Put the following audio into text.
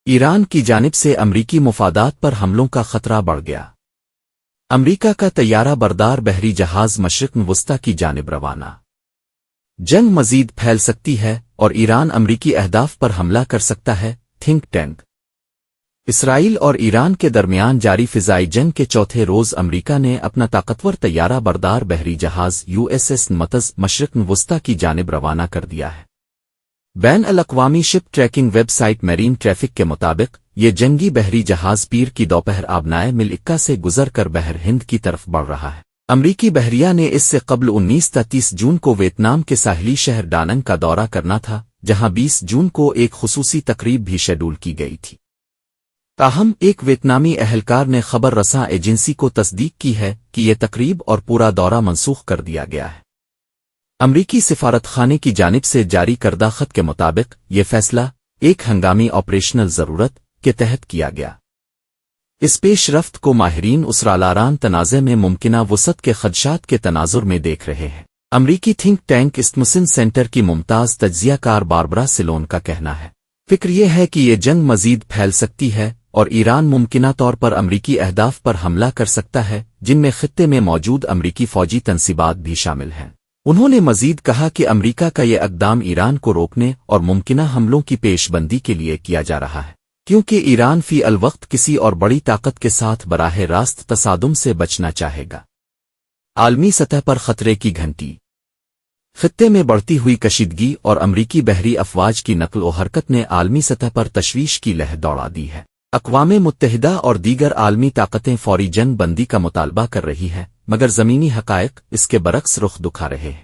ایران کی جانب سے امریکی مفادات پر حملوں کا خطرہ بڑھ گیا۔ امریکہ کا طیارہ بردار بحری جہاز مشرق وسطی کی جانب روانہ۔ جنگ مزید پھیل سکتی ہے اور ایران امریکی اہداف پر حملہ کر سکتا ہے۔ Think tank. اسرائیل اور ایران کے درمیان جاری فضائی جنگ کے چوتھے روز امریکہ نے اپنا طاقتور طیارہ بردار بحری جہاز USS نمتز مشرق وسطی کی جانب روانہ کر دیا ہے۔ بین الاقوامی ship tracking website Marine Traffic کے مطابق یہ جنگی بحری جہاز پیر کی دوپہر آبنائے ملکہ سے گزر کر بحر ہند کی طرف بڑھ رہا ہے۔ امریکی بحریہ نے اس سے قبل 19-30 جون کو ویتنام کے ساحلی شہر ڈاننگ کا دورہ کرنا تھا، جہاں 20 جون کو ایک خصوصی تقریب بھی شیڈول کی گئی تھی۔ تاہم ایک ویتنامی اہلکار نے خبر رساں ایجنسی کو تصدیق کی ہے کہ یہ تقریب اور پورا دورہ منسوخ کر دیا گیا ہے۔ امریکی سفارت خانے کی جانب سے جاری کردہ خط کے مطابق یہ فیصلہ ایک ہنگامی آپریشنل ضرورت کے تحت کیا گیا۔ اس پیش رفت کو ماہرین اسرالاران تنازع میں ممکنہ وسعت کے خدشات کے تناظر میں دیکھ رہے ہیں۔ امریکی تھنک ٹینک اسٹمسن سینٹر کی ممتاز تجزیہ کار باربرا سلون کا کہنا ہے، فکر یہ ہے کہ یہ جنگ مزید پھیل سکتی ہے اور ایران ممکنہ طور پر امریکی اہداف پر حملہ کر سکتا ہے، جن میں خطے میں موجود امریکی فوجی تنصیبات بھی شامل ہیں۔ انہوں نے مزید کہا کہ امریکہ کا یہ اقدام ایران کو روکنے اور ممکنہ حملوں کی پیش بندی کے لیے کیا جا رہا ہے، کیونکہ ایران فی الوقت کسی اور بڑی طاقت کے ساتھ براہ راست تصادم سے بچنا چاہے گا۔ عالمی سطح پر خطرے کی گھنٹی۔ خطے میں بڑھتی ہوئی کشیدگی اور امریکی بحری افواج کی نقل و حرکت نے عالمی سطح پر تشویش کی لہر دوڑا دی ہے۔ اقوام متحدہ اور دیگر عالمی طاقتیں فوری جنگ بندی کا مطالبہ کر رہی ہیں، مگر زمینی حقائق اس کے برعکس رخ دکھا رہے ہیں۔